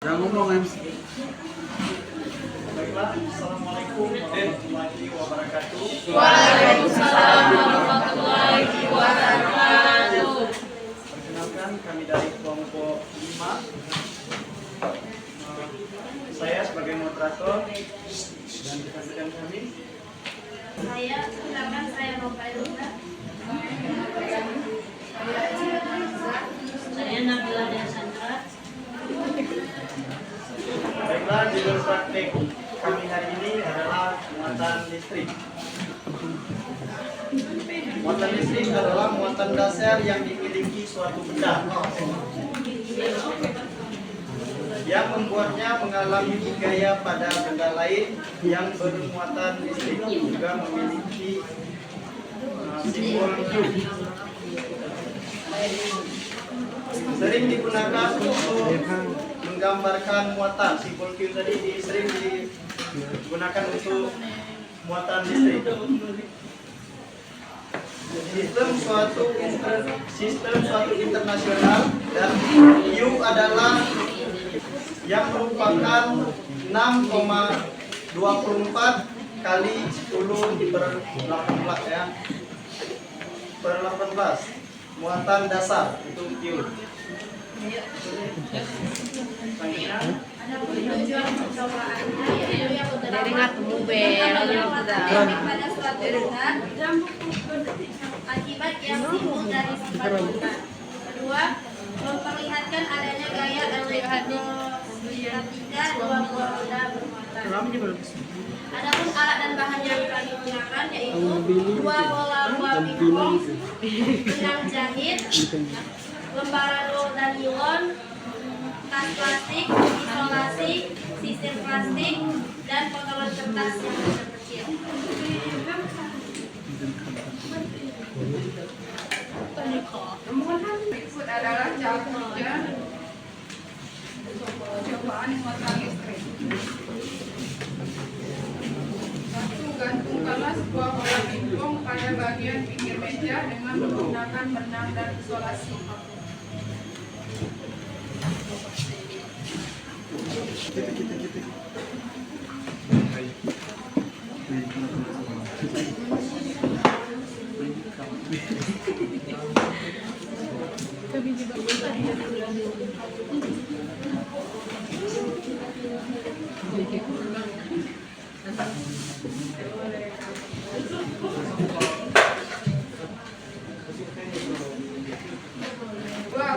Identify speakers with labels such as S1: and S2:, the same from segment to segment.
S1: Udah ngomong MC.
S2: Baiklah, Assalamualaikum warahmatullahi wabarakatuh.
S3: Waalaikumsalam warahmatullahi wabarakatuh.
S2: Perkenalkan, kami dari kelompok 5. Saya sebagai moderator dan rekan-rekan kami.
S3: Saya Nova Eluna. Saya Nabila dan Sandra.
S2: Baiklah, judul praktek kami hari ini adalah muatan listrik. Muatan listrik adalah muatan dasar yang dimiliki suatu benda yang membuatnya mengalami gaya pada benda lain yang bermuatan listrik, juga memiliki simbol Q. Sering digunakan untuk menggambarkan muatan. Simbol Q tadi sering digunakan untuk muatan listrik. Sistem suatu internasional, dan U adalah yang merupakan 6,24 kali 10 per 18 ya, per 18 muatan dasar itu Q. Selanjutnya
S3: Dari ngatemu bel
S4: pada suatu benda akibat yang timbul dari sifat benda. Kedua, memperlihatkan adanya gaya elektrostatika dua buah roda bermuatan. Adapun alat dan bahan yang akan digunakan yaitu dua bola buah pingpong, benang jahit, lembaran roda nilon, tas plastik, isolasi, sisir plastik, dan potongan kertas yang kecil.
S5: Berikut adalah cara kerja cobaan muatan listrik. 1. Gantungkanlah sebuah bola pingpong pada bagian pinggir meja dengan menggunakan benang dan isolasi.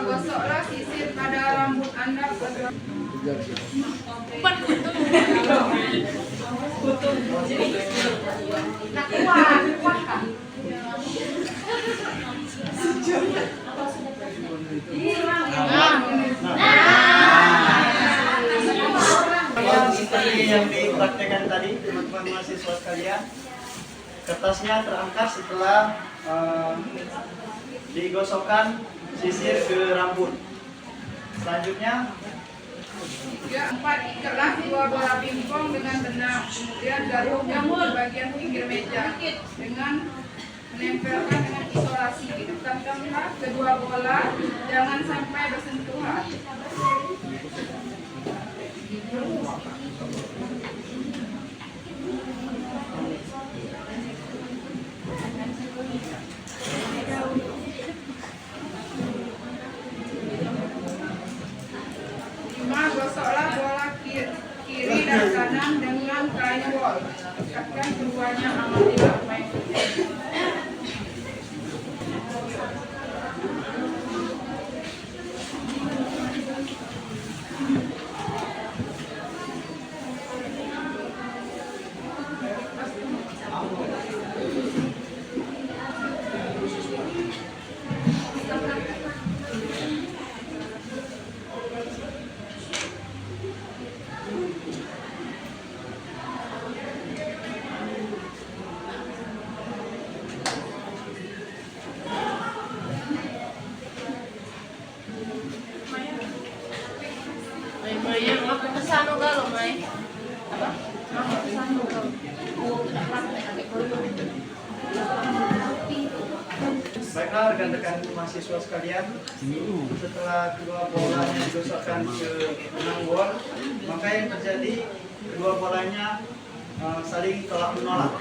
S5: Gosoklah sisir pada rambut Anda agar
S2: seperti yang dipraktekkan tadi, teman-teman mahasiswa sekalian, kertasnya terangkat setelah digosokkan sisir ke rambut. Selanjutnya
S5: 3. 4. Ikatlah dua bola pingpong dengan benang, kemudian gantungkan di bagian pinggir meja dengan menempelkan dengan isolasi. Dekatkanlah kedua bola, jangan sampai bersentuhan. Gosoklah bola kiri dan kanan dengan kain wol. Dekatkan keduanya amat tidak main.
S3: Maya, aku kesana galau, Mai. Apa? Aku kesana galau.
S2: Baiklah rekan-rekan mahasiswa sekalian, setelah kedua bolanya digosokkan ke benang gol, maka yang terjadi kedua bolanya saling tolak menolak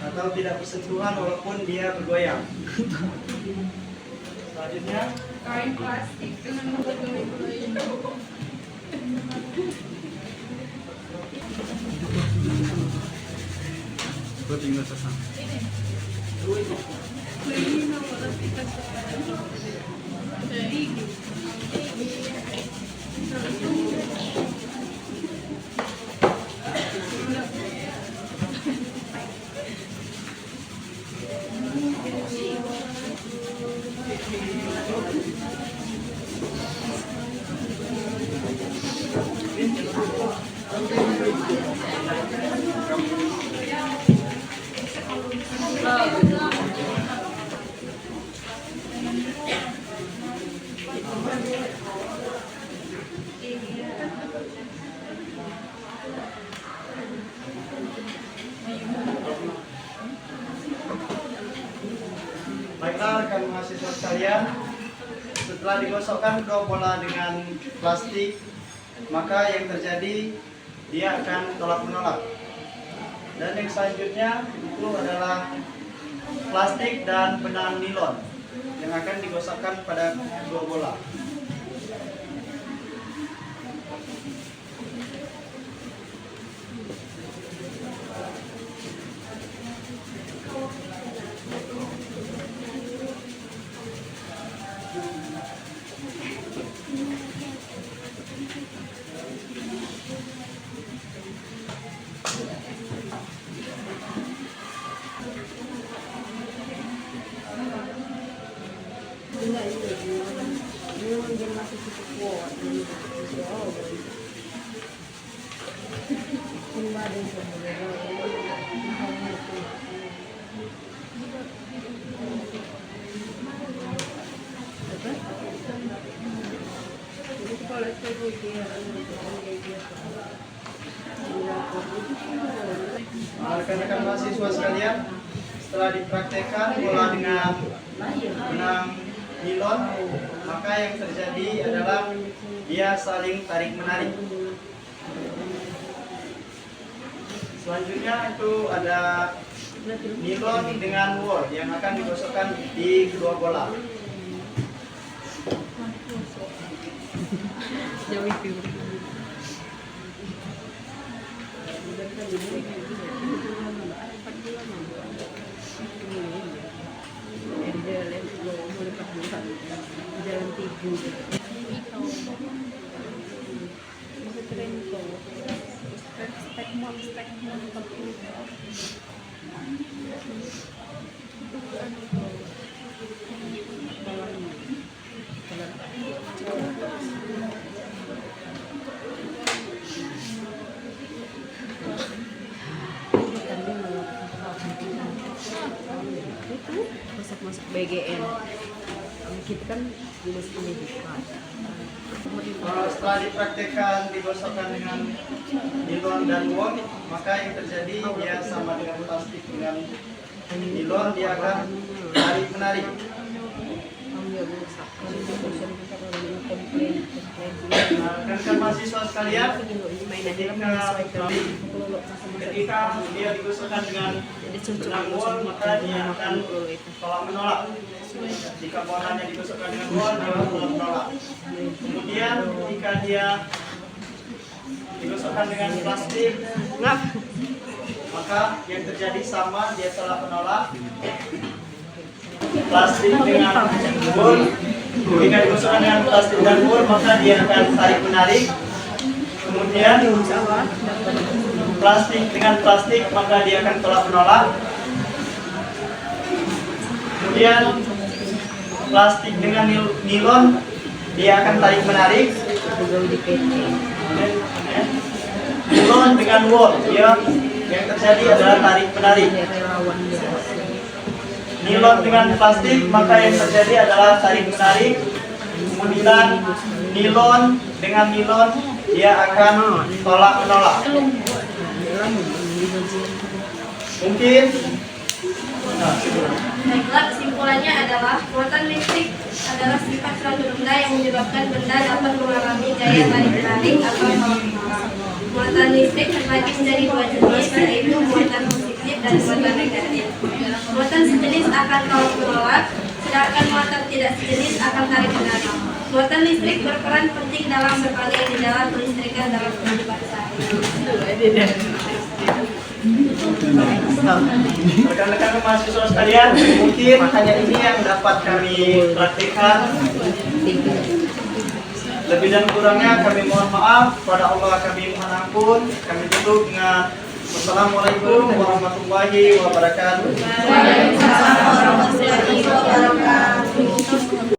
S2: atau tidak bersentuhan walaupun dia bergoyang. Selanjutnya
S5: Kain plastik dengan bergoyang-goyang.
S2: Baiklah rekan mahasiswa sekalian, setelah digosokkan kedua bola dengan plastik, maka yang terjadi dia akan tolak menolak. Dan yang selanjutnya itu adalah plastik dan benang nilon yang akan digosokkan pada kedua bola. Rekan-rekan mahasiswa sekalian, setelah dipraktekkan bola dengan benang nilon, maka yang terjadi adalah dia saling tarik-menarik. Selanjutnya itu ada nilon dengan wool yang akan digosokkan di kedua bola.
S1: masuk BGN. Kita kan di masuk pendidikan.
S2: Setelah dipraktekkan digosokkan dengan nilon dan wool, maka yang terjadi dia sama dengan plastik dengan nilon, dia akan tarik menarik. Rekan mahasiswa sekalian, ketika dia digosokkan dengan benang wool, maka dia akan tolak menolak. Jika bolanya digosokkan dengan wool, dia akan tolak menolak. Kemudian jika dia digosokkan dengan plastik, maka yang terjadi sama, dia tolak menolak. Plastik dengan wool, jika digosokkan dengan plastik dan wool, maka dia akan tarik menarik. Kemudian plastik dengan plastik, maka dia akan tolak menolak. Kemudian plastik dengan nilon, dia akan tarik menarik. Nilon dengan wool, yang terjadi adalah tarik menarik. Nilon dengan plastik, maka yang terjadi adalah tarik menarik. Kemudian nilon dengan nilon, dia akan tolak menolak. Mungkin
S4: Baiklah, kesimpulannya adalah muatan listrik adalah sifat suatu benda yang menyebabkan benda dapat mengalami gaya tarik-menarik atau tolak menolak. Muatan listrik terbagi menjadi dua jenis, yaitu muatan positif dan muatan negatif. Muatan sejenis akan tolak menolak, sedangkan muatan tidak sejenis akan tarik menarik. Muatan listrik berperan penting dalam berbagai gejala kelistrikan dalam kehidupan sehari-hari.
S2: Rekan-rekan mahasiswa sekalian, mungkin hanya ini yang dapat kami praktikkan. Lebih dan kurangnya kami mohon maaf, pada Allah kami mohon ampun. Kami tutup dengan Wassalamualaikum warahmatullahi wabarakatuh.
S4: Waalaikumsalam warahmatullahi wabarakatuh.